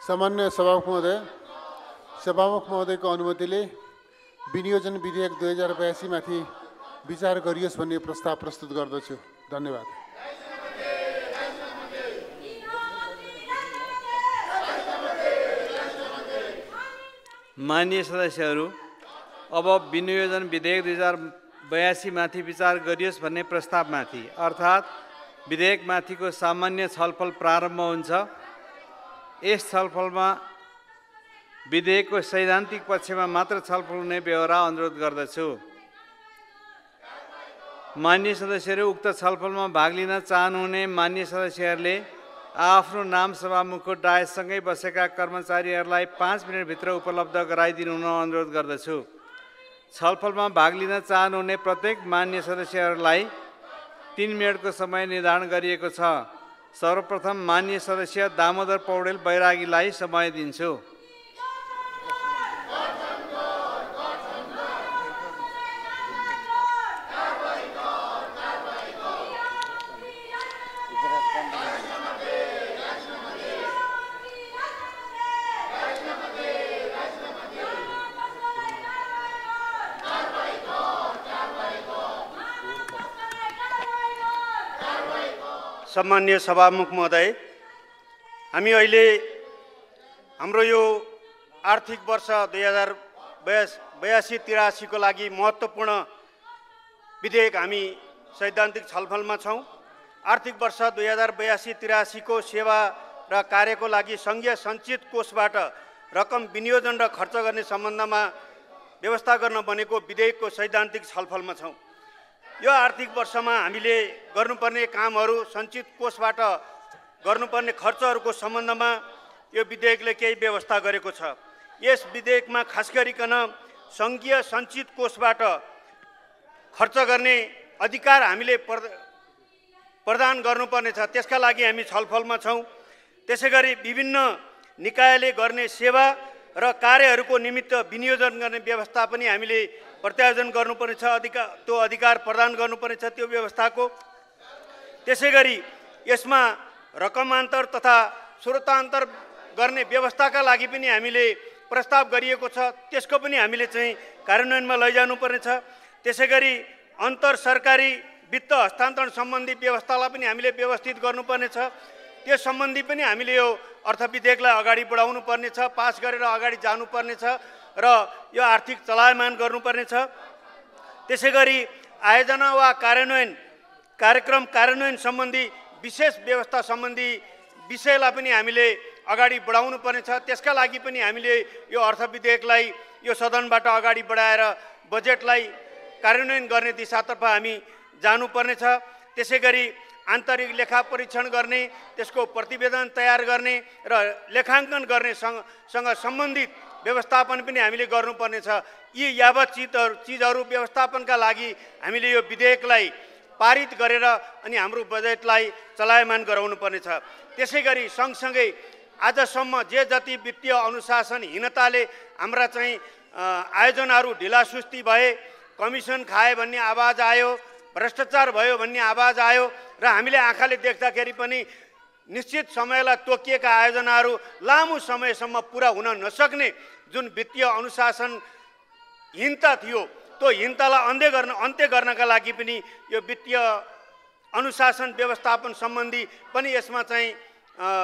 सामान्य सभामुख महोदयको अनुमतिले विनियोजन विधेयक 2082 माथि विचार गरियोस् भन्ने प्रस्ताव प्रस्तुत गर्दछु। धन्यवाद। माननीय सदस्यहरू, अब विनियोजन विधेयक 2082 माथि विचार गरियोस् भन्ने प्रस्तावमाथि अर्थात् विधेयकमाथिको सामान्य छलफल प्रारम्भ हुन्छ। यस छलफलमा विधेयकको सैद्धान्तिक पक्षमा मात्र छलफल हुने व्यवहार अनुरोध गर्दछु। माननीय सदस्यहरू, उक्त छलफलमा भाग लिन चाहनुहुने माननीय सदस्यहरूले आफ्नो नाम सभामुखको डायससँगै बसेका कर्मचारीहरूलाई 5 मिनेटभित्र उपलब्ध गराइदिनु हुन अनुरोध गर्दछु। छलफलमा भाग लिन चाहनुहुने प्रत्येक माननीय सदस्यहरूलाई 3 मिनेटको समय निर्धारण गरिएको छ। सर्वप्रथम माननीय सदस्य दामोदर पौडेल बैरागीलाई समय दिन्छु। सम्माननीय सभामुख महोदय, हामी अहिले हाम्रो यो आर्थिक वर्ष 2082-83 को लागि महत्त्वपूर्ण विधेयक हामी सैद्धान्तिक छलफलमा छौँ। आर्थिक वर्ष 2082-83 को सेवा र कार्यको लागि सङ्घीय सञ्चित कोषबाट रकम विनियोजन र खर्च गर्ने सम्बन्धमा व्यवस्था गर्न बनेको विधेयकको सैद्धान्तिक छलफलमा छौँ। यो आर्थिक वर्षमा हामीले गर्नुपर्ने कामहरू, सञ्चित कोषबाट गर्नुपर्ने खर्चहरूको सम्बन्धमा यो विधेयकले केही व्यवस्था गरेको छ। यस विधेयकमा खास गरिकन सङ्घीय सञ्चित कोषबाट खर्च गर्ने अधिकार हामीले प्रदान गर्नुपर्नेछ। त्यसका लागि हामी छलफलमा छौँ। त्यसैगरी विभिन्न निकायले गर्ने सेवा र कार्यहरूको निमित्त विनियोजन गर्ने व्यवस्था पनि हामीले प्रत्यायोजन गर्नुपर्नेछ। त्यो अधिकार प्रदान गर्नुपर्नेछ त्यो व्यवस्थाको। त्यसैगरी यसमा रकमान्तर तथा स्रोतान्तर गर्ने व्यवस्थाका लागि पनि हामीले प्रस्ताव गरिएको छ। त्यसको पनि हामीले चाहिँ कार्यान्वयनमा लैजानुपर्नेछ। त्यसैगरी अन्तर सरकारी वित्त हस्तान्तरण सम्बन्धी व्यवस्थालाई पनि हामीले व्यवस्थित गर्नुपर्नेछ। त्यो सम्बन्धी पनि हामीले यो अर्थ विधेयकलाई अगाडि बढाउनु पर्नेछ, पास गरेर अगाडि जानुपर्नेछ र यो आर्थिक चलायमान गर्नुपर्नेछ। त्यसैगरी आयोजना वा कार्यक्रम कार्यान्वयन सम्बन्धी विशेष व्यवस्था सम्बन्धी विषयलाई पनि हामीले अगाडि बढाउनु पर्नेछ। त्यसका लागि पनि हामीले यो अर्थ विधेयकलाई यो सदनबाट अगाडि बढाएर बजेटलाई कार्यान्वयन गर्ने दिशातर्फ हामी जानुपर्नेछ। त्यसैगरी आन्तरिक लेखा परीक्षण गर्ने, त्यसको प्रतिवेदन तयार गर्ने र लेखाङ्कन गर्नेसँग सम्बन्धित व्यवस्थापन पनि हामीले गर्नुपर्नेछ। यी यावत चिजहरू व्यवस्थापनका लागि हामीले यो विधेयकलाई पारित गरेर अनि हाम्रो बजेटलाई चलायमान गराउनु पर्नेछ। त्यसैगरी सँगसँगै आजसम्म जे जति वित्तीय अनुशासनहीनताले हाम्रा चाहिँ आयोजनाहरू ढिलासुस्ती भए, कमिसन खाए भन्ने आवाज आयो, भ्रष्टाचार भयो भन्ने आवाज आयो र हामीले आँखाले देख्दाखेरि पनि निश्चित समयलाई तोकिएका आयोजनाहरू लामो समयसम्म पुरा हुन नसक्ने जुन वित्तीय अनुशासनहीनता थियो, त्यो हीनतालाई अन्त्य गर्नका लागि पनि यो वित्तीय अनुशासन व्यवस्थापन सम्बन्धी पनि यसमा चाहिँ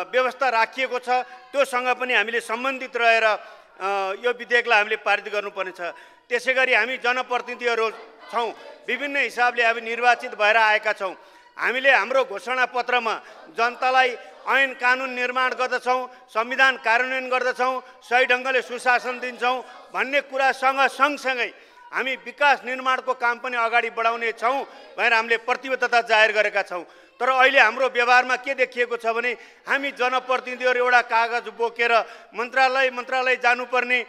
व्यवस्था राखिएको छ। त्योसँग पनि हामीले सम्बन्धित रहेर यो विधेयकलाई हामीले पारित गर्नुपर्नेछ। त्यसैगरी हामी जनप्रतिनिधिहरू छौँ, विभिन्न हिसाबले हामी निर्वाचित भएर आएका छौँ। हामीले हाम्रो घोषणा पत्रमा जनतालाई ऐन कानुन निर्माण गर्दछौँ, संविधान कार्यान्वयन गर्दछौँ, सही ढङ्गले सुशासन दिन्छौँ भन्ने कुरासँग सँगसँगै हामी विकास निर्माणको काम पनि अगाडि बढाउने छौँ भनेर हामीले प्रतिबद्धता जाहेर गरेका छौँ। तर अहिले हाम्रो व्यवहारमा के देखिएको छ भने हामी जनप्रतिनिधिहरू एउटा कागज बोकेर मन्त्रालय जानुपर्ने,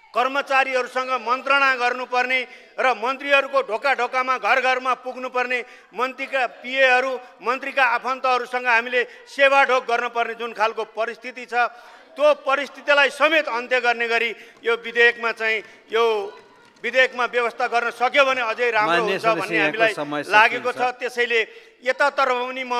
कर्मचारीहरूसँग मन्त्रणा गर्नुपर्ने र मन्त्रीहरूको ढोका ढोकामा घर घरमा पुग्नुपर्ने, मन्त्रीका पिएहरू, मन्त्रीका आफन्तहरूसँग हामीले सेवाढोक गर्नुपर्ने जुन खालको परिस्थिति छ, त्यो परिस्थितिलाई समेत अन्त्य गर्ने गरी यो विधेयकमा चाहिँ यो विधेयकमा व्यवस्था गर्न सक्यो भने अझै राम्रो मान्य हुन्छ भन्ने सदस्य, हामीलाई यहाँको समय लागेको सकिन्छ। छ। त्यसैले यतातर्फ पनि म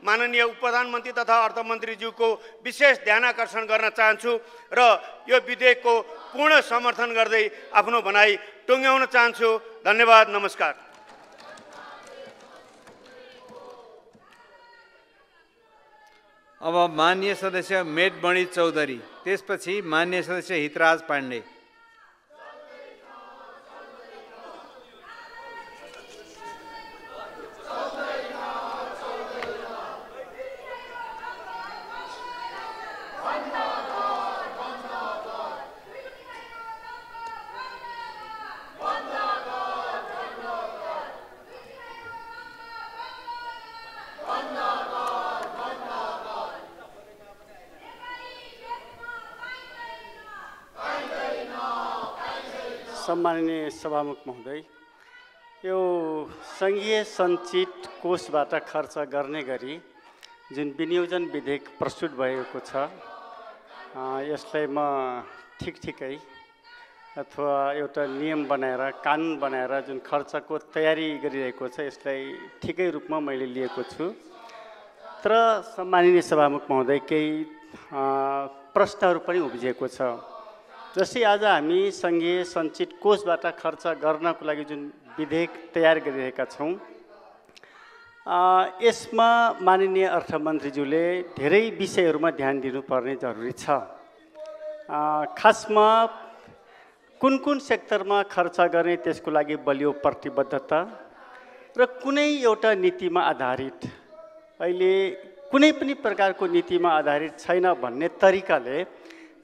माननीय उपप्रधानमन्त्री तथा अर्थमन्त्रीज्यूको विशेष ध्यान आकर्षण गर्न चाहन्छु र यो विधेयकको पूर्ण समर्थन गर्दै आफ्नो भनाइ टुङ्ग्याउन चाहन्छु। धन्यवाद, नमस्कार। अब माननीय सदस्य मेटमणि चौधरी, त्यसपछि माननीय सदस्य हितराज पाण्डे। सम्माननीय सभामुख महोदय, यो सङ्घीय सञ्चित कोषबाट खर्च गर्ने गरी जुन विनियोजन विधेयक प्रस्तुत भएको छ, यसलाई म ठिकै अथवा एउटा नियम बनाएर कानुन बनाएर जुन खर्चको तयारी गरिरहेको छ यसलाई ठिकै रूपमा मैले लिएको छु। तर सम्माननीय सभामुख महोदय, केही प्रश्नहरू पनि उब्जिएको छ। जस्तै आज हामी सङ्घीय सञ्चित कोषबाट खर्च गर्नको लागि जुन विधेयक तयार गरिरहेका छौँ, यसमा माननीय अर्थमन्त्रीज्यूले धेरै विषयहरूमा ध्यान दिनुपर्ने जरुरी छ। खासमा कुन कुन सेक्टरमा खर्च गर्ने त्यसको लागि बलियो प्रतिबद्धता र कुनै एउटा नीतिमा आधारित, अहिले कुनै पनि प्रकारको नीतिमा आधारित छैन भन्ने तरिकाले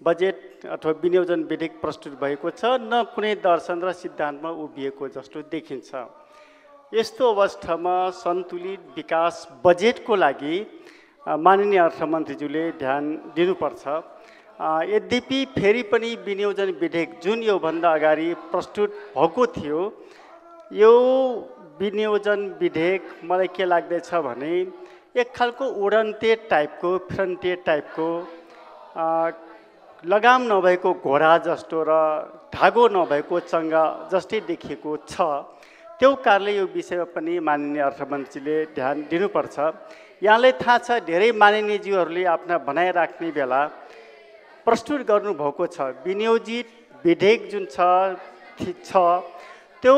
बजेट अथवा विनियोजन विधेयक प्रस्तुत भएको छ, न कुनै दर्शन र सिद्धान्तमा उभिएको जस्तो देखिन्छ। यस्तो अवस्थामा सन्तुलित विकास बजेटको लागि माननीय अर्थमन्त्रीज्यूले ध्यान दिनुपर्छ। यद्यपि फेरि पनि विनियोजन विधेयक जुन योभन्दा अगाडि प्रस्तुत भएको थियो, यो विनियोजन विधेयक मलाई के लाग्दैछ भने एक खालको उडन्ते टाइपको, फ्रन्टे टाइपको, लगाम नभएको घोडा जस्तो र धागो नभएको चङ्गा जस्तै देखिएको छ। त्यो कारणले यो विषयमा पनि माननीय अर्थमन्त्रीले ध्यान दिनुपर्छ। यहाँलाई थाहा छ, धेरै माननीयज्यूहरूले आफ्ना भनाइराख्ने बेला प्रस्तुत गर्नुभएको छ, विनियोजित विधेयक जुन छ त्यो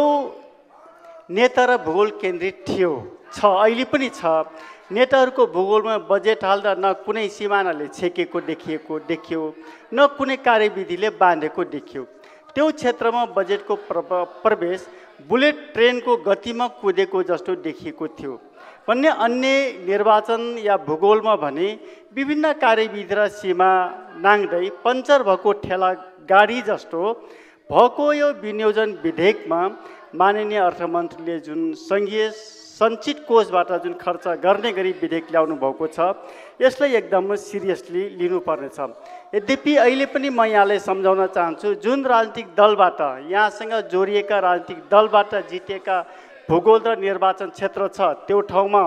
नेता र भूगोल केन्द्रित थियो, अहिले पनि छ। नेताहरूको भूगोलमा बजेट हाल्दा न कुनै सिमानाले छेकेको देखियो, न कुनै कार्यविधिले बाँधेको देखियो। त्यो क्षेत्रमा बजेटको प्रवेश बुलेट ट्रेनको गतिमा कुदेको जस्तो देखिएको थियो भन्ने। अन्य निर्वाचन या भूगोलमा भने विभिन्न कार्यविधि र सीमा नाङ्दै पञ्चर भएको ठेला गाडी जस्तो भएको यो विनियोजन विधेयकमा माननीय अर्थमन्त्रीले जुन सङ्घीय सञ्चित कोषबाट जुन खर्च गर्ने गरी विधेयक ल्याउनु भएको छ, यसलाई एकदम सिरियसली लिनुपर्नेछ। यद्यपि अहिले पनि म यहाँलाई सम्झाउन चाहन्छु, जुन राजनीतिक दलबाट, यहाँसँग जोडिएका राजनीतिक दलबाट जितेका भूगोल र निर्वाचन क्षेत्र छ, त्यो ठाउँमा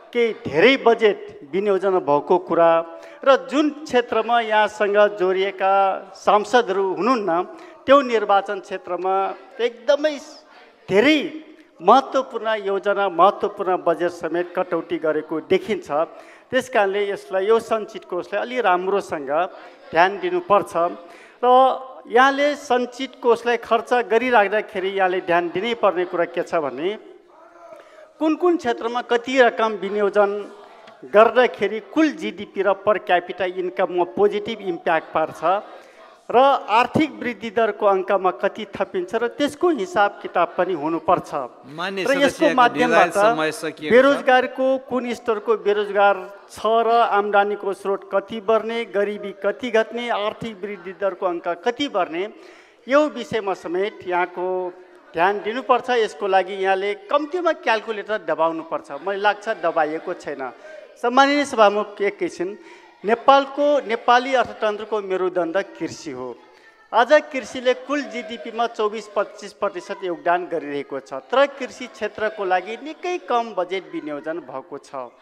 केही धेरै बजेट विनियोजन भएको कुरा र जुन क्षेत्रमा यहाँसँग जोडिएका सांसदहरू हुनुहुन्न, त्यो निर्वाचन क्षेत्रमा एकदमै धेरै महत्त्वपूर्ण योजना, महत्त्वपूर्ण बजेट समेत कटौती गरेको देखिन्छ। त्यस कारणले यसलाई, यो सञ्चित कोषलाई अलि राम्रोसँग ध्यान दिनुपर्छ। र यहाँले सञ्चित कोषलाई खर्च गरिराख्दाखेरि यहाँले ध्यान दिनैपर्ने कुरा के छ भने कुन कुन क्षेत्रमा कति रकम विनियोजन गर्दाखेरि कुल जिडिपी र पर क्यापिटा इन्कममा पोजिटिभ इम्प्याक्ट पार्छ र आर्थिक वृद्धि दरको अङ्कमा कति थपिन्छ र त्यसको हिसाब किताब पनि हुनुपर्छ। र यसको माध्यमबाट बेरोजगारको कुन स्तरको बेरोजगार छ र आम्दानीको स्रोत कति बढ्ने, गरिबी कति घट्ने, आर्थिक वृद्धि दरको अङ्क कति बढ्ने, यो विषयमा समेत यहाँको ध्यान दिनुपर्छ। यसको लागि यहाँले कम्तीमा क्यालकुलेटर दबाउनुपर्छ। मलाई लाग्छ दबाइएको छैन। सम्माननीय सभामुख, एकैछिन, नेपाली अर्थतन्त्रको मेरुदण्ड कृषि हो। आज कृषिले कुल जिडिपीमा 24-25% योगदान गरिरहेको छ, तर कृषि क्षेत्रको लागि निकै कम बजेट विनियोजन भएको छ।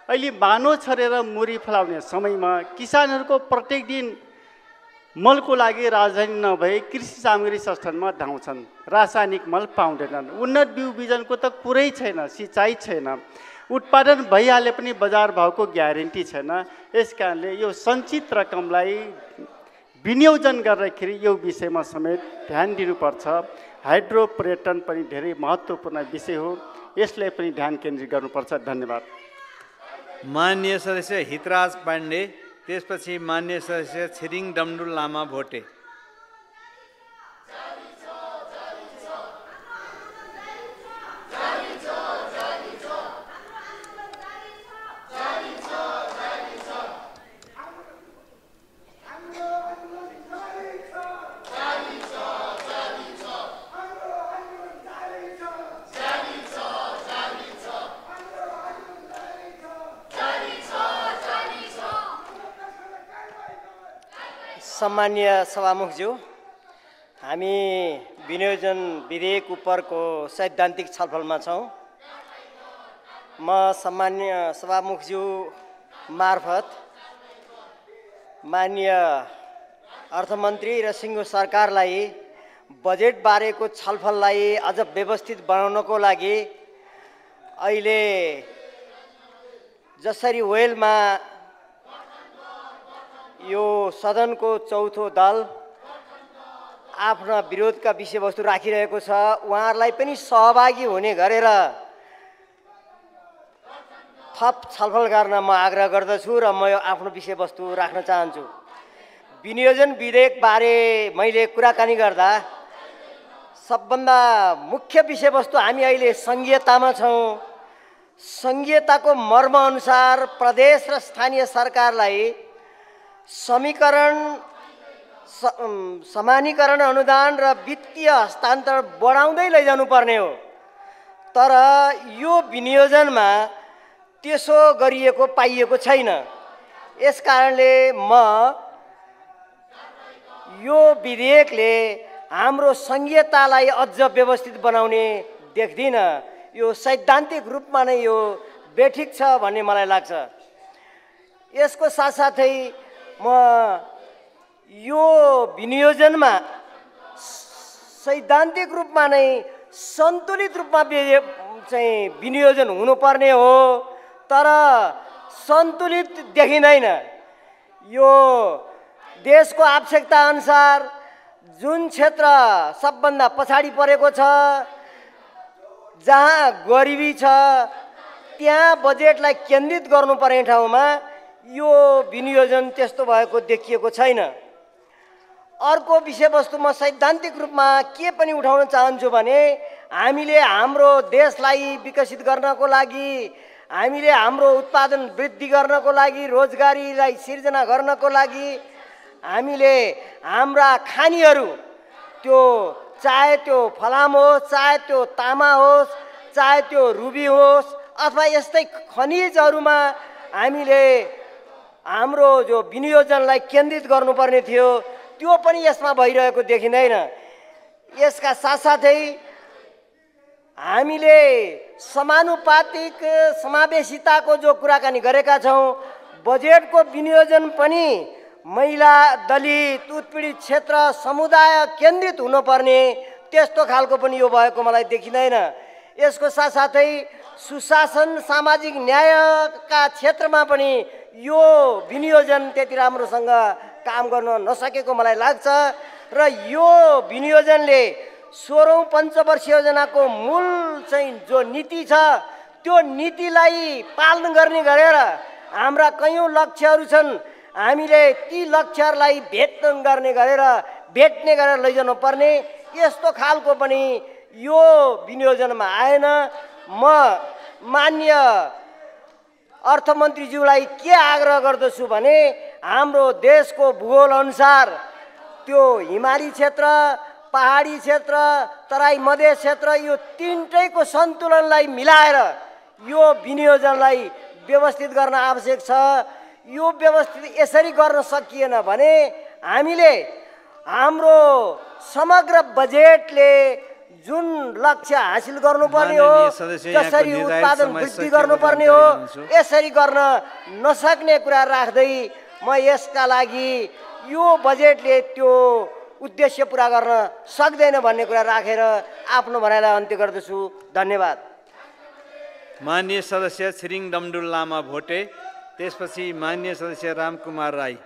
अहिले बानो छरेर मुरी फलाउने समयमा किसानहरूको प्रत्येक दिन मलको लागि राजधानी नभए कृषि सामग्री संस्थानमा धाउँछन्, रासायनिक मल पाउँदैनन्। उन्नत बिउ बिजनको त कुरै छैन, सिँचाइ छैन, उत्पादन भइहाले पनि बजार भावको ग्यारेन्टी छैन। यस कारणले यो सञ्चित रकमलाई विनियोजन गर्दाखेरि यो विषयमा समेत ध्यान दिनुपर्छ। हाइड्रो पर्यटन पनि धेरै महत्त्वपूर्ण विषय हो, यसलाई पनि ध्यान केन्द्रित गर्नुपर्छ। धन्यवाद। माननीय सदस्य हितराज पाण्डे, त्यसपछि माननीय सदस्य छिरिङ डमडुल लामा भोटे। सम्मानीय सभामुखज्यू, हामी विनियोजन विधेयक उपरको सैद्धान्तिक छलफलमा छौँ। म सम्मानीय सभामुखज्यू मार्फत माननीय अर्थमन्त्री र सिङ्गो सरकारलाई बजेट बारेको छलफललाई अझ व्यवस्थित बनाउनको लागि अहिले जसरी वेलमा यो सदनको चौथो दल आफ्ना विरोधका विषयवस्तु राखिरहेको छ, उहाँहरूलाई पनि सहभागी हुने गरेर थप छलफल गर्न म आग्रह गर्दछु र म यो आफ्नो विषयवस्तु राख्न चाहन्छु। विनियोजन विधेयकबारे मैले कुराकानी गर्दा सबभन्दा मुख्य विषयवस्तु हामी अहिले सङ्घीयतामा छौँ। सङ्घीयताको मर्मअनुसार प्रदेश र स्थानीय सरकारलाई समानीकरण अनुदान र वित्तीय हस्तान्तरण बढाउँदै लैजानु पर्ने हो। तर यो विनियोजनमा त्यसो गरिएको पाइएको छैन। यस कारणले म यो विधेयकले हाम्रो सङ्घीयतालाई अझ व्यवस्थित बनाउने देख्दिनँ। यो सैद्धान्तिक रूपमा नै यो बेठिक छ भन्ने मलाई लाग्छ। यसको साथसाथै म यो विनियोजनमा सैद्धान्तिक रूपमा नै सन्तुलित रूपमा चाहिँ विनियोजन हुनुपर्ने हो, तर सन्तुलित देखिँदैन। यो देशको आवश्यकता अनुसार जुन क्षेत्र सबभन्दा पछाडि परेको छ, जहाँ गरिबी छ, त्यहाँ बजेटलाई केन्द्रित गर्नुपर्ने ठाउँमा यो विनियोजन त्यस्तो भएको देखिएको छैन। अर्को विषयवस्तु म सैद्धान्तिक रूपमा के पनि उठाउन चाहन्छु भने हामीले हाम्रो देशलाई विकसित गर्नको लागि, हामीले हाम्रो उत्पादन वृद्धि गर्नको लागि, रोजगारीलाई सिर्जना गर्नको लागि हामीले हाम्रा खानीहरू, त्यो चाहे त्यो फलाम होस्, चाहे त्यो तामा होस्, चाहे त्यो रुबी होस्, अथवा यस्तै खनिजहरूमा हामीले हाम्रो जो विनियोजनलाई केन्द्रित गर्नुपर्ने थियो त्यो पनि यसमा भइरहेको देखिँदैन। यसका साथसाथै हामीले समानुपातिक समावेशिताको जो कुराकानी गरेका छौँ, बजेटको विनियोजन पनि महिला, दलित, उत्पीडित क्षेत्र, समुदाय केन्द्रित हुनुपर्ने त्यस्तो खालको पनि यो भएको मलाई देखिँदैन। यसको साथसाथै सुशासन, सामाजिक न्यायका क्षेत्रमा पनि यो विनियोजन त्यति राम्रोसँग काम गर्न नसकेको मलाई लाग्छ र यो विनियोजनले 16औं पञ्चवर्षीय योजनाको मूल चाहिँ जो नीति छ त्यो नीतिलाई पालन गर्ने गरेर हाम्रा कयौं लक्ष्यहरू छन्, हामीले ती लक्ष्यहरूलाई भेट्ने गरेर लैजानु पर्ने यस्तो खालको पनि यो विनियोजनमा आएन। म माननीय अर्थमन्त्रीज्यूलाई के आग्रह गर्दछु भने हाम्रो देशको भूगोल अनुसार त्यो हिमाली क्षेत्र, पहाडी क्षेत्र, तराई मधेस क्षेत्र, यो तीनटैको सन्तुलनलाई मिलाएर यो विनियोजनलाई व्यवस्थित गर्न आवश्यक छ। यो व्यवस्थित यसरी गर्न सकिएन भने हामीले हाम्रो समग्र बजेटले जुन लक्ष्य हासिल गर्नुपर्ने हो, जसरी उत्पादन वृद्धि गर्नुपर्ने हो, यसरी गर्न नसक्ने कुरा राख्दै म यसका लागि यो बजेटले त्यो उद्देश्य पुरा गर्न सक्दैन भन्ने कुरा राखेर आफ्नो भनाइलाई अन्त्य गर्दछु। धन्यवाद। माननीय सदस्य छिरिङ डमडुल लामा भोटे, त्यसपछि माननीय सदस्य रामकुमार राई।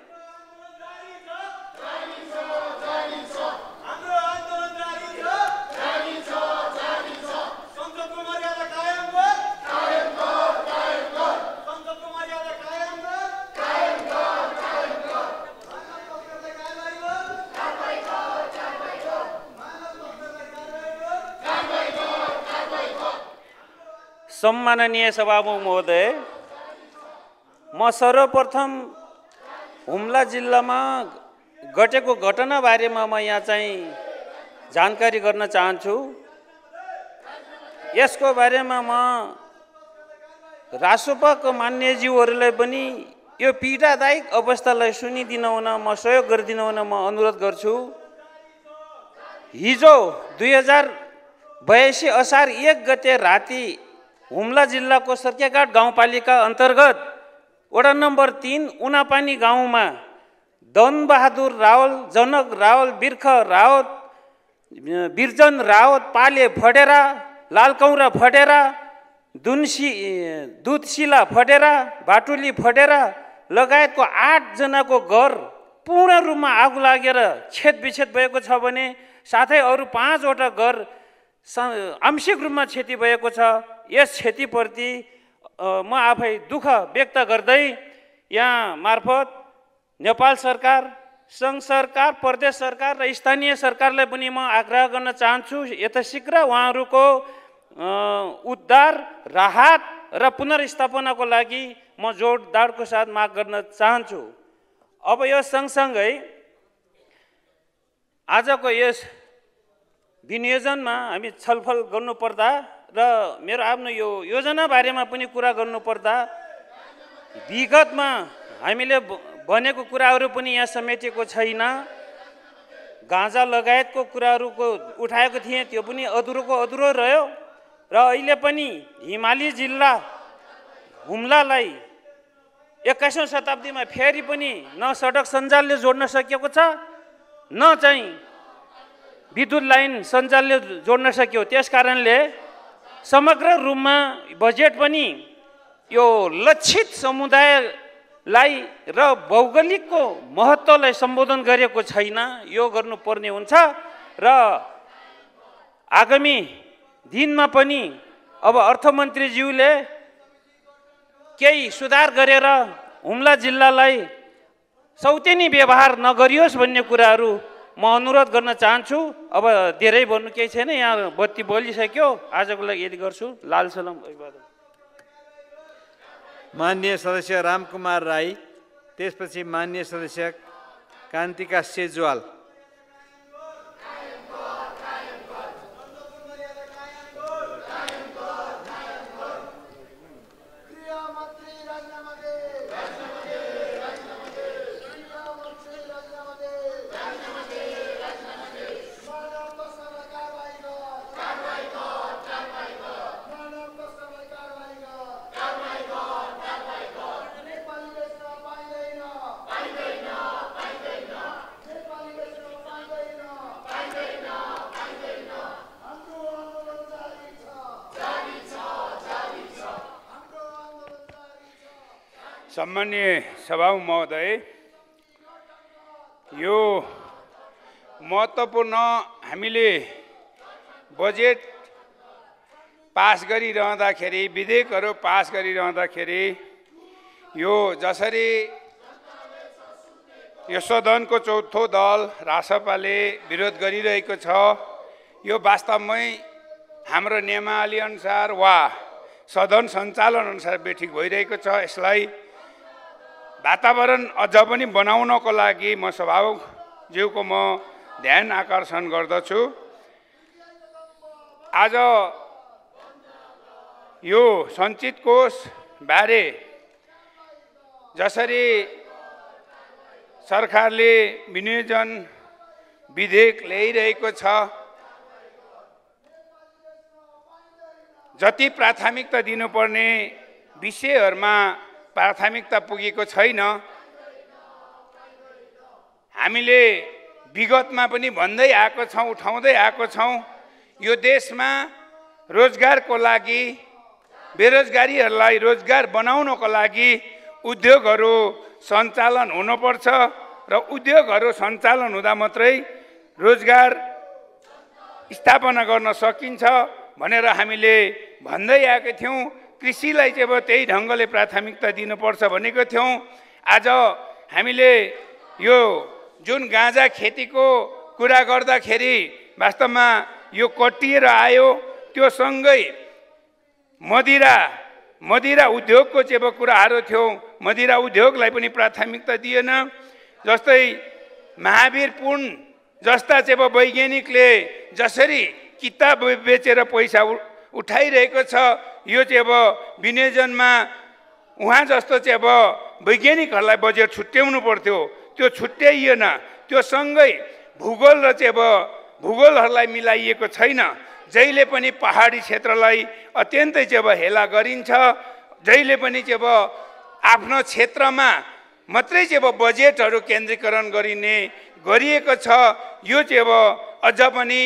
सम्माननीय सभामुख महोदय, म सर्वप्रथम हुम्ला जिल्लामा घटेको घटना बारेमा म यहाँ चाहिँ जानकारी गर्न चाहन्छु। यसको बारेमा म रासोपाको मान्यज्यूहरूलाई पनि यो पीडादायक अवस्थालाई सुनिदिन हुन म सहयोग गरिदिन हुन म अनुरोध गर्छु। हिजो 2082 असार 1 गते राति हुम्ला जिल्लाको सर्केघाट गाउँपालिका अन्तर्गत वडा नम्बर 3 उनापानी गाउँमा धनबहादुर रावल, जनक रावल, बिर्ख रावत, बिरजन रावत, पाले फडेरा, लालकौरा फडेरा, दुधशिला फडेरा, बाटुली फडेरा लगायतको 8 जनाको घर पूर्ण रूपमा आगो लागेर छेदविच्छेद भएको छ भने साथै अरू 5 वटा घर आंशिक रूपमा क्षति भएको छ। यस क्षतिप्रति म आफै दुःख व्यक्त गर्दै यहाँ मार्फत नेपाल सरकार, सङ्घ सरकार, प्रदेश सरकार र स्थानीय सरकारलाई पनि म आग्रह गर्न चाहन्छु यथाशीघ्र उहाँहरूको उद्धार, राहत र पुनर्स्थापनाको लागि म जोडदारको साथ माग गर्न चाहन्छु। अब यो सँगसँगै आजको यस विनियोजनमा हामी छलफल गर्नुपर्दा र मेरो आफ्नो यो योजना बारेमा पनि कुरा गर्नुपर्दा विगतमा हामीले भनेको कुराहरू पनि यहाँ समेटेको छैन। गाँजा लगायतको कुराहरूको उठाएको थिएँ, त्यो पनि अधुरोको अधुरो रह्यो र अहिले पनि हिमाली जिल्ला हुम्लालाई 21औं शताब्दीमा फेरि पनि न सडक सञ्जालले जोड्न सकेको छ, न चाहिँ विद्युत लाइन सञ्जालले जोड्न सक्यो। त्यस कारणले समग्र रूपमा बजेट पनि यो लक्षित समुदायलाई र भौगोलिकको महत्त्वलाई सम्बोधन गरेको छैन। यो गर्नुपर्ने हुन्छ र आगामी दिनमा पनि अब अर्थमन्त्रीज्यूले केही सुधार गरेर हुम्ला जिल्लालाई सौतेनी व्यवहार नगरियोस् भन्ने कुराहरू म अनुरोध गर्न चाहन्छु। अब धेरै भन्नु केही छैन, यहाँ बत्ती बलिसक्यो। आजको लागि यति गर्छु। लाल सलाम, अभिवादन। माननीय सदस्य रामकुमार राई, त्यसपछि माननीय सदस्य कान्तिका सेजवाल। सम्माननीय सभामुख महोदय, यो महत्त्वपूर्ण हामीले बजेट पास गरिरहँदाखेरि, विधेयकहरू पास गरिरहँदाखेरि यो जसरी यो सदनको चौथो दल रासपाले विरोध गरिरहेको छ, यो वास्तवमै हाम्रो नियमावली अनुसार वा सदन सञ्चालन अनुसार बैठक भइरहेको छ। यसलाई वातावरण अझ पनि बनाउनको लागि म सभामुखज्यूको म ध्यान आकर्षण गर्दछु। आज यो सञ्चित कोष बारे जसरी सरकारले विनियोजन विधेयक ल्याइरहेको छ, जति प्राथमिकता दिनुपर्ने विषयहरूमा प्राथमिकता पुगेको छैन। हामीले विगतमा पनि भन्दै आएको छौँ, उठाउँदै आएको छौँ। यो देशमा रोजगारको लागि, बेरोजगारीहरूलाई रोजगार बनाउनको लागि उद्योगहरू सञ्चालन हुनुपर्छ र उद्योगहरू सञ्चालन हुँदा मात्रै रोजगार स्थापना गर्न सकिन्छ भनेर हामीले भन्दै आएका थियौँ। कृषिलाई चाहिँ अब त्यही ढङ्गले प्राथमिकता दिनुपर्छ भनेको थियौँ। आज हामीले यो जुन गाँजा खेतीको कुरा गर्दाखेरि वास्तवमा यो कटिएर आयो। त्यो सँगै मदिरा उद्योगको चाहिँ अब कुराहरू थियो, मदिरा उद्योगलाई पनि प्राथमिकता दिएन। जस्तै महावीर पुन जस्ता चाहिँ अब वैज्ञानिकले जसरी किताब बेचेर पैसा उठाइरहेको छ, यो चाहिँ अब विनियोजनमा उहाँ जस्तो चाहिँ अब वैज्ञानिकहरूलाई बजेट छुट्याउनु पर्थ्यो, त्यो छुट्याइएन। त्यो सँगै भूगोल र चाहिँ अब भूगोलहरूलाई मिलाइएको छैन। जहिले पनि पहाडी क्षेत्रलाई अत्यन्तै चाहिँ अब हेला गरिन्छ। जहिले पनि चाहिँ अब आफ्नो क्षेत्रमा मात्रै चाहिँ अब बजेटहरू केन्द्रीकरण गरिएको छ। यो चाहिँ अब अझ पनि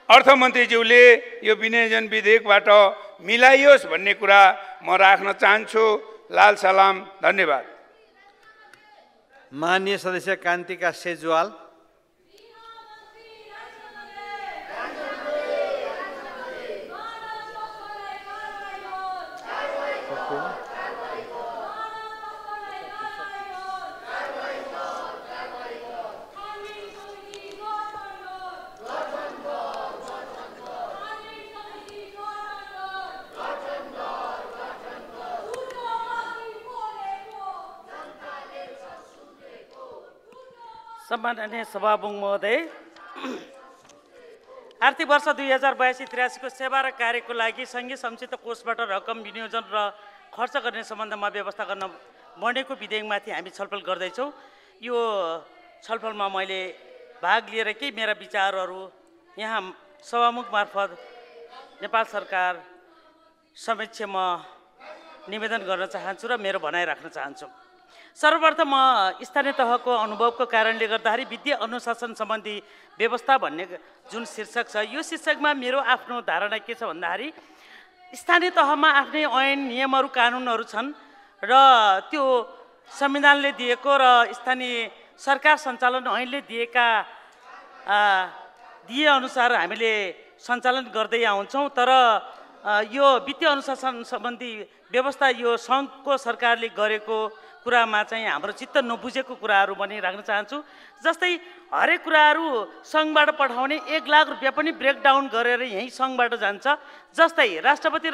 अर्थमन्त्रीज्यूले यो विनियोजन विधेयकबाट मिलाइयोस् भन्ने कुरा म राख्न चाहन्छु। लाल सलाम, धन्यवाद। माननीय सदस्य कान्तिका सेजवाल। सम्माननीय सभामुख महोदय, आर्थिक वर्ष 2082-83 को सेवा र कार्यको लागि सङ्घीय संचित कोषबाट रकम विनियोजन र खर्च गर्ने सम्बन्धमा व्यवस्था गर्न बनेको विधेयकमाथि हामी छलफल गर्दैछौँ। यो छलफलमा मैले भाग लिएर केही मेरा विचारहरू यहाँ सभामुख मार्फत नेपाल सरकार समक्षमा निवेदन गर्न चाहन्छु र मेरो भनाइ राख्न चाहन्छु। सर्वप्रथम म स्थानीय तहको अनुभवको कारणले गर्दाखेरि वित्तीय अनुशासन सम्बन्धी व्यवस्था भन्ने जुन शीर्षक छ, यो शीर्षकमा मेरो आफ्नो धारणा के छ भन्दाखेरि स्थानीय तहमा आफ्नै ऐन नियमहरू कानुनहरू छन् र त्यो संविधानले दिएको र स्थानीय सरकार सञ्चालन ऐनले दिए अनुसार हामीले सञ्चालन गर्दै आउँछौँ। तर यो वित्तीय अनुशासन सम्बन्धी व्यवस्था यो सङ्घको सरकारले गरेको कुरामा चाहिँ हाम्रो चित्त नबुझेको कुराहरू पनि राख्न चाहन्छु। जस्तै हरेक कुराहरू सङ्घबाट पठाउने 1 लाख रुपियाँ पनि ब्रेकडाउन गरेर यहीँ सङ्घबाट जान्छ। जस्तै राष्ट्रपति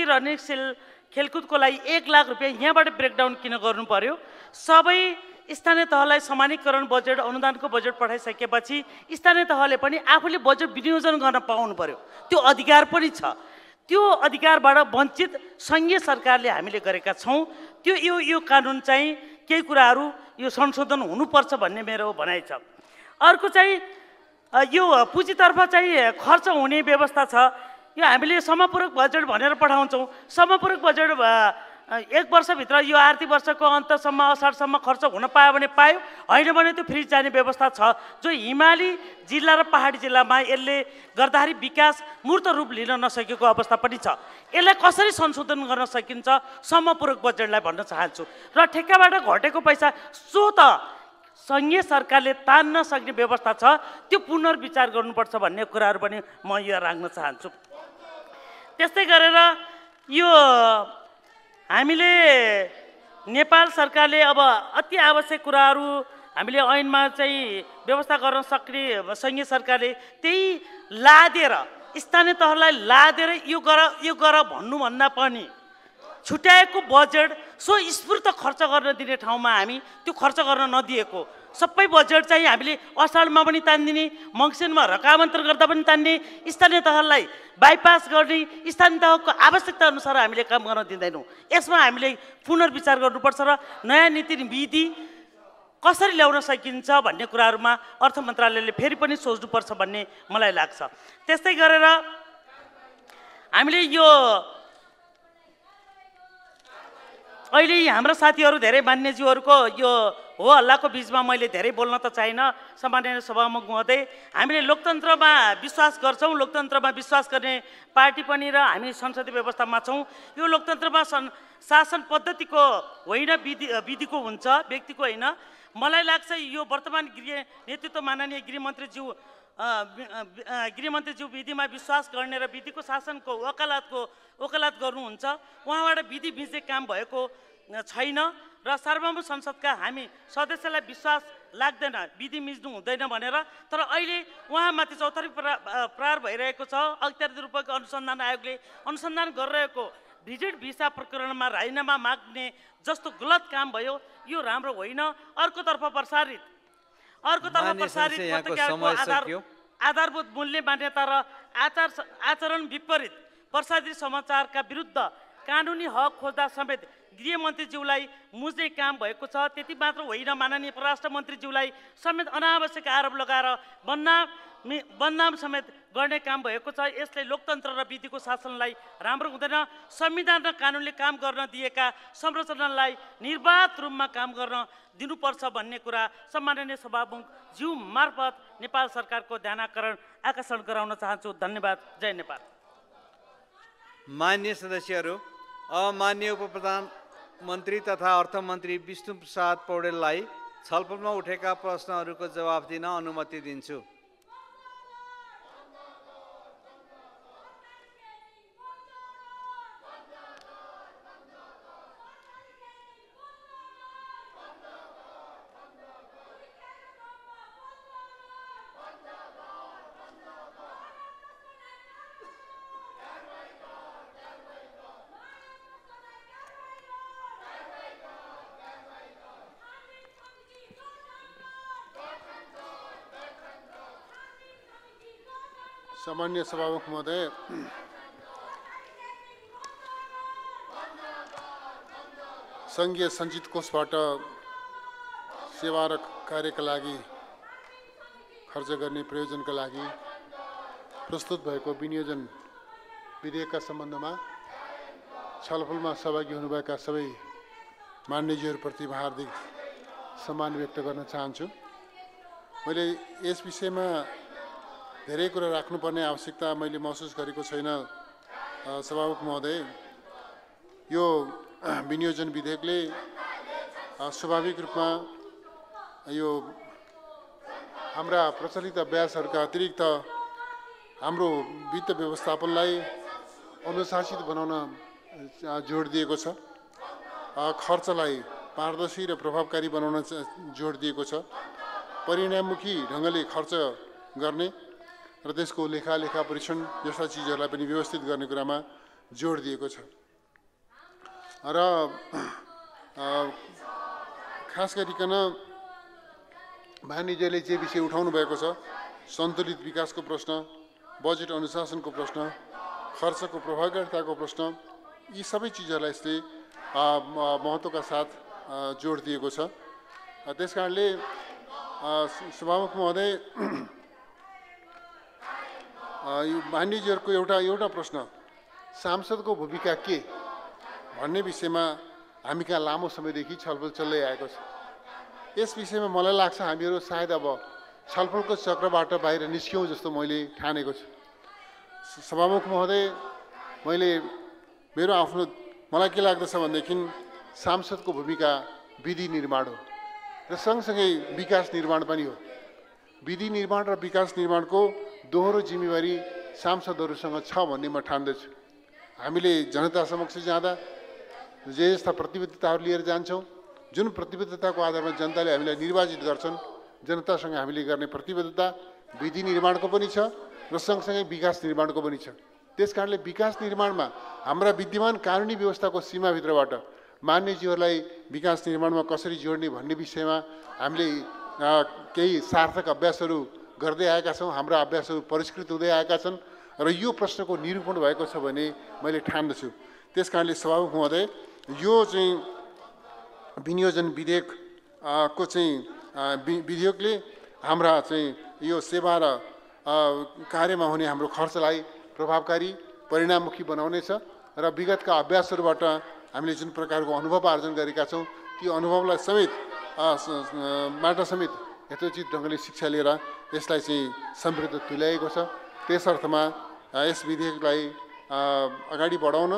रनिङ सेल खेलकुदको लागि 1 लाख रुपियाँ यहाँबाट ब्रेकडाउन किन गर्नु पर्यो? सबै स्थानीय तहलाई समानीकरण बजेट अनुदानको बजेट पठाइसकेपछि स्थानीय तहले पनि आफूले बजेट विनियोजन गर्न पाउनु पर्यो। त्यो अधिकार पनि छ। त्यो अधिकारबाट वञ्चित सङ्घीय सरकारले हामीले गरेका छौँ। त्यो यो कानुन चाहिँ केही कुराहरू यो संशोधन हुनुपर्छ भन्ने मेरो भनाइ छ। अर्को चाहिँ यो पुँजीतर्फ चाहिँ खर्च हुने व्यवस्था छ। यो हामीले समपूरक बजेट भनेर पठाउँछौँ। समपूरक बजेट 1 वर्षभित्र यो आर्थिक वर्षको अन्तसम्म असारसम्म खर्च हुन पायो भने पायो, होइन भने त्यो फ्रिज जाने व्यवस्था छ। जो हिमाली जिल्ला र पहाडी जिल्लामा यसले गर्दाखेरि विकास मूर्त रूप लिन नसकेको अवस्था पनि छ। यसलाई कसरी संशोधन गर्न सकिन्छ समपूरक बजेटलाई भन्न चाहन्छु। र ठेक्काबाट घटेको पैसा त सङ्घीय सरकारले तान्न सक्ने व्यवस्था छ, त्यो पुनर्विचार गर्नुपर्छ भन्ने कुराहरू पनि म यो राख्न चाहन्छु। त्यस्तै गरेर यो हामीले नेपाल सरकारले अब अति आवश्यक कुराहरू हामीले ऐनमा चाहिँ व्यवस्था गर्न सक्ने सङ्घीय सरकारले त्यही लादेर स्थानीय तहलाई लादेर यो गर भन्नुभन्दा पनि छुट्याएको बजेट स्वस्फूर्त खर्च गर्न दिने ठाउँमा हामी त्यो खर्च गर्न नदिएको। सबै बजेट चाहिँ हामीले असाढमा पनि तान्दिने, मङ्सिरमा रकामन्त्र गर्दा पनि तान्ने, स्थानीय तहलाई बाइपास गर्ने, स्थानीय तहको आवश्यकता अनुसार हामीले काम गर्न दिँदैनौँ। यसमा हामीले पुनर्विचार गर्नुपर्छ र नयाँ नीति विधि कसरी ल्याउन सकिन्छ भन्ने कुराहरूमा अर्थ मन्त्रालयले फेरि पनि सोच्नुपर्छ भन्ने मलाई लाग्छ। त्यस्तै गरेर हामीले यो अहिले हाम्रा साथीहरू धेरै मान्यज्यूहरूको यो हो हल्लाको बिचमा मैले धेरै बोल्न त चाहिनँ। सम्माननीय सभामुख महोदय, हामीले लोकतन्त्रमा विश्वास गर्छौँ, लोकतन्त्रमा विश्वास गर्ने पार्टी पनि र हामी संसदीय व्यवस्थामा छौँ। यो लोकतन्त्रमा शासन पद्धतिको होइन, विधिको हुन्छ, व्यक्तिको होइन। मलाई लाग्छ यो वर्तमान नेतृत्व माननीय गृहमन्त्रीज्यू विधिमा विश्वास गर्ने र विधिको शासनको वकालत गर्नुहुन्छ। उहाँबाट विधि मिच्ने काम भएको छैन र सार्वभौम संसदका हामी सदस्यलाई विश्वास लाग्दैन, विधि मिच्नु हुँदैन भनेर। तर अहिले उहाँमाथि चौतारी प्रहार भइरहेको छ। अख्तियार दुरुपयोग अनुसन्धान आयोगले अनुसन्धान गरिरहेको भिजिट भिसा प्रकरणमा राजीनामा माग्ने जस्तो गलत काम भयो, यो राम्रो होइन। अर्कोतर्फ प्रसारित पत्रकारको आधारभूत मूल्य मान्यता र आचरण विपरीत प्रसारित समाचारका विरुद्ध कानुनी हक खोज्दा समेत गृहमन्त्रीज्यूलाई मुझ्ने काम भएको छ। त्यति मात्र होइन, माननीय परराष्ट्र मन्त्रीज्यूलाई समेत अनावश्यक आरोप लगाएर बदनाम समेत गर्ने काम भएको छ। यसले लोकतन्त्र र विधिको शासनलाई राम्रो हुँदैन। संविधान र कानुनले काम गर्न दिएका संरचनालाई निर्वाध रूपमा काम गर्न दिनुपर्छ भन्ने कुरा सम्माननीय सभामुखज्यू मार्फत नेपाल सरकारको ध्यानाकरण आकर्षण गराउन चाहन्छु। धन्यवाद। जय नेपाल। मान्य सदस्यहरू, अब मान्य उपप्रधानमन्त्री तथा अर्थमन्त्री विष्णुप्रसाद पौडेललाई छलफलमा उठेका प्रश्नहरूको जवाफ दिन अनुमति दिन्छु। सामान्य सभामुख महोदय, सङ्घीय सञ्चित कोषबाट सेवा र कार्यका लागि खर्च गर्ने प्रयोजनका लागि प्रस्तुत भएको विनियोजन विधेयकका सम्बन्धमा छलफलमा सहभागी हुनुभएका सबै मान्यज्यूहरूप्रति हार्दिक सम्मान व्यक्त गर्न चाहन्छु। मैले यस विषयमा धेरै कुरा राख्नुपर्ने आवश्यकता मैले महसुस गरेको छैन। सभामुख महोदय, यो विनियोजन विधेयकले स्वाभाविक रूपमा यो हाम्रा प्रचलित अभ्यासहरूका अतिरिक्त हाम्रो वित्त व्यवस्थापनलाई अनुशासित बनाउन जोड दिएको छ, खर्चलाई पारदर्शी र प्रभावकारी बनाउन जोड दिएको छ, परिणाममुखी ढङ्गले खर्च गर्ने र त्यसको लेखा परीक्षण जस्ता चिजहरूलाई पनि व्यवस्थित गर्ने कुरामा जोड दिएको छ। र खास गरिकन मान्यज्यूले जे विषय उठाउनु भएको छ, सन्तुलित विकासको प्रश्न, बजेट अनुशासनको प्रश्न, खर्चको प्रभावकारिताको प्रश्न, यी सबै चिजहरूलाई यसले महत्त्वका साथ जोड दिएको छ। त्यसकारणले सभामुख महोदय, यो मान्यज्यूहरूको एउटा प्रश्न, सांसदको भूमिका के भन्ने विषयमा हामी कहाँ लामो समयदेखि छलफल चल्दै आएको छ। यस विषयमा मलाई लाग्छ हामीहरू सायद अब छलफलको चक्रबाट बाहिर निस्क्यौँ जस्तो मैले ठानेको छु। सभामुख महोदय, मलाई के लाग्दछ भनेदेखि सांसदको भूमिका विधि निर्माण हो र सँगसँगै विकास निर्माण पनि हो। विधि निर्माण र विकास निर्माणको दोहोरो जिम्मेवारी सांसदहरूसँग छ भन्ने म ठान्दछु। हामीले जनता समक्ष जाँदा जे जस्ता प्रतिबद्धताहरू लिएर जान्छौँ, जुन प्रतिबद्धताको आधारमा जनताले हामीलाई निर्वाचित गर्छन्, जनतासँग हामीले गर्ने प्रतिबद्धता विधि निर्माणको पनि छ र सँगसँगै विकास निर्माणको पनि छ। त्यसकारणले विकास निर्माणमा हाम्रा विद्यमान कानुनी व्यवस्थाको सीमाभित्रबाट मान्यज्यूहरूलाई विकास निर्माणमा कसरी जोड्ने भन्ने विषयमा हामीले केही सार्थक अभ्यासहरू गर्दै आएका छौँ। हाम्रा अभ्यासहरू परिष्कृत हुँदै आएका छन् र यो प्रश्नको निरूपण भएको छ भने मैले ठान्दछु। त्यसकारणले सभामुख महोदय, यो चाहिँ विनियोजन विधेयकको चाहिँ विधेयकले हाम्रा चाहिँ यो सेवा र कार्यमा हुने हाम्रो खर्चलाई प्रभावकारी परिणाममुखी बनाउनेछ र विगतका अभ्यासहरूबाट हामीले जुन प्रकारको अनुभव आर्जन गरेका छौँ ती अनुभवलाई समेत बाट समेत यथोचित ढङ्गले शिक्षा लिएर यसलाई चाहिँ समृद्ध तुल्याएको छ। त्यस अर्थमा यस विधेयकलाई अगाडि बढाउन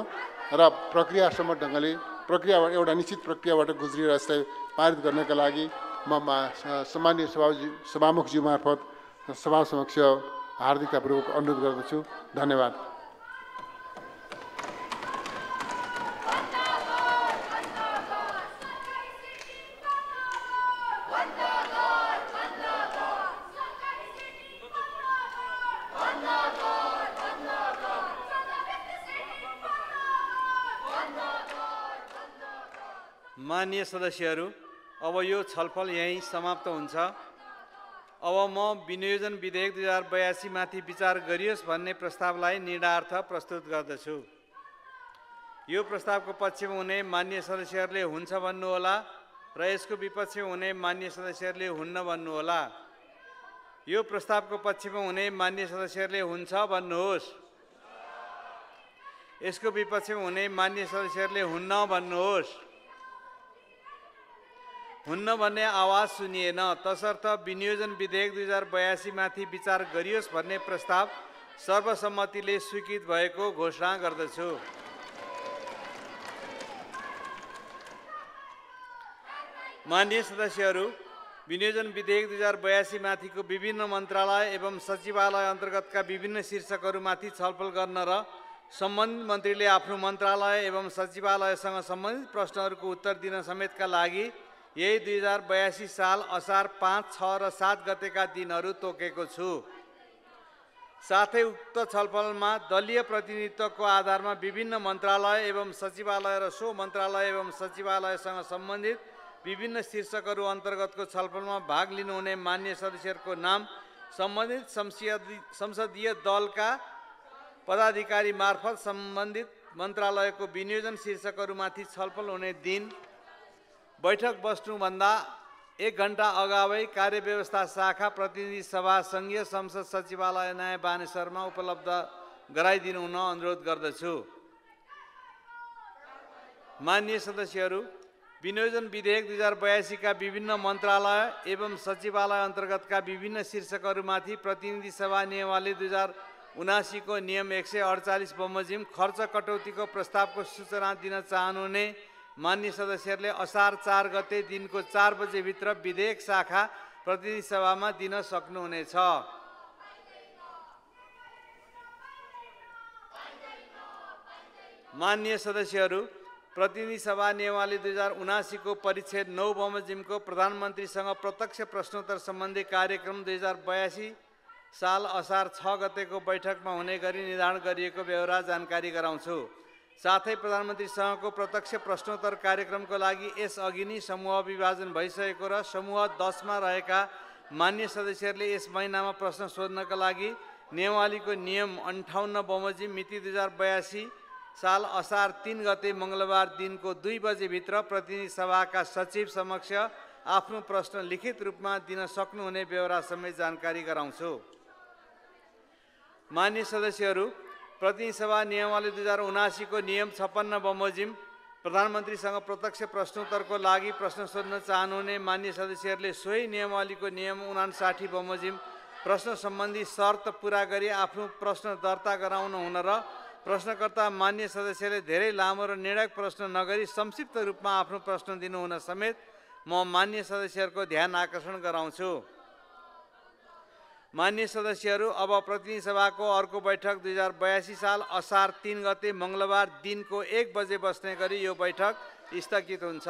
र प्रक्रियासम्म ढङ्गले एउटा निश्चित प्रक्रियाबाट गुज्रिएर यसलाई पारित गर्नका लागि म सम्माननीय सभामुखज्यू मार्फत सभा समक्ष हार्दिकतापूर्वक अनुरोध गर्दछु। धन्यवाद। माननीय सदस्यहरू, अब यो छलफल यहीँ समाप्त हुन्छ। अब म विनियोजन विधेयक 2082 माथि विचार गरियोस् भन्ने प्रस्तावलाई निर्णयार्थ प्रस्तुत गर्दछु। यो प्रस्तावको पक्षमा हुने माननीय सदस्यहरूले हुन्छ भन्नुहोला र यसको विपक्षमा हुने माननीय सदस्यहरूले हुन्न भन्नुहोला। यो प्रस्तावको पक्षमा हुने माननीय सदस्यहरूले हुन्छ भन्नुहोस्। यसको विपक्षमा हुने माननीय सदस्यहरूले हुन्न भन्नुहोस्। हुन्न भन्ने आवाज सुनिएन, तसर्थ विनियोजन विधेयक 2082 माथि विचार गरियोस् भन्ने प्रस्ताव सर्वसम्मतिले स्वीकृत भएको घोषणा गर्दछु। माननीय सदस्यहरू, विनियोजन विधेयक 2082 माथिको विभिन्न मन्त्रालय एवं सचिवालय अन्तर्गतका विभिन्न शीर्षकहरूमाथि छलफल गर्न र सम्बन्धित मन्त्रीले आफ्नो मन्त्रालय एवं सचिवालयसँग सम्बन्धित प्रश्नहरूको उत्तर दिन समेतका लागि यही 2082 साल असार 5, 6 र 7 गतेका दिनहरू तोकेको छु। साथै उक्त छलफलमा दलीय प्रतिनिधित्वको आधारमा विभिन्न मन्त्रालय एवं सचिवालय र सो मन्त्रालय एवं सचिवालयसँग सम्बन्धित विभिन्न शीर्षकहरू अन्तर्गतको छलफलमा भाग लिनुहुने मान्य सदस्यहरूको नाम सम्बन्धित संसदीय दलका पदाधिकारी मार्फत सम्बन्धित मन्त्रालयको विनियोजन शीर्षकहरूमाथि छलफल हुने दिन बैठक बस्नुभन्दा 1 घण्टा अगावै कार्यव्यवस्था शाखा प्रतिनिधि सभा सङ्घीय संसद सचिवालय नयाँ बानेश्वरमा उपलब्ध गराइदिनु हुन अनुरोध गर्दछु। माननीय सदस्यहरू, विनियोजन विधेयक 2082 का विभिन्न मन्त्रालय एवं सचिवालय अन्तर्गतका विभिन्न शीर्षकहरूमाथि प्रतिनिधि सभा नियमावली 2079 को नियम 148 बमोजिम खर्च कटौतीको प्रस्तावको सूचना दिन चाहनुहुने माननीय सदस्यहरूले असार 4 गते दिनको 4 बजेभित्र विधेयक शाखा प्रतिनिधि सभामा दिन सक्नुहुनेछ। माननीय सदस्यहरू, प्रतिनिधि सभा नियमावली 2079 को परिच्छेद 9 बमोजिमको प्रधानमन्त्रीसँग प्रत्यक्ष प्रश्नोत्तर सम्बन्धी कार्यक्रम 2082 साल असार 6 गतेको बैठकमा हुने गरी निर्धारण गरिएको व्यवहार जानकारी गराउँछु। साथै प्रधानमन्त्रीसँगको प्रत्यक्ष प्रश्नोत्तर कार्यक्रमको लागि यसअघि नै समूह विभाजन भइसकेको र समूह 10 मा रहेका मान्य सदस्यहरूले यस महिनामा प्रश्न सोध्नका लागि नियमावलीको नियम 58 बमोजिम मिति 2082 साल असार 3 गते मङ्गलबार दिनको 2 बजेभित्र प्रतिनिधि सभाका सचिव समक्ष आफ्नो प्रश्न लिखित रूपमा दिन सक्नुहुने व्यवहार समेत जानकारी गराउँछु। मान्य सदस्यहरू, प्रतिनिधि सभा नियमावली 2079 को नियम 56 बमोजिम प्रधानमन्त्रीसँग प्रत्यक्ष प्रश्नोत्तरको लागि प्रश्न सोध्न चाहनुहुने मान्य सदस्यहरूले सोही नियमावलीको नियम 59 बमोजिम प्रश्न सम्बन्धी शर्त पूरा गरी आफ्नो प्रश्न दर्ता गराउनु हुन र प्रश्नकर्ता मान्य सदस्यले धेरै लामो र निर्णायक प्रश्न नगरी संक्षिप्त रूपमा आफ्नो प्रश्न दिनुहुन समेत म मान्य सदस्यहरूको ध्यान आकर्षण गराउँछु। मान्य सदस्यहरू, अब प्रतिनिधि सभाको अर्को बैठक 2082 साल असार 3 गते मङ्गलबार दिनको 1 बजे बस्ने गरी यो बैठक स्थगित हुन्छ।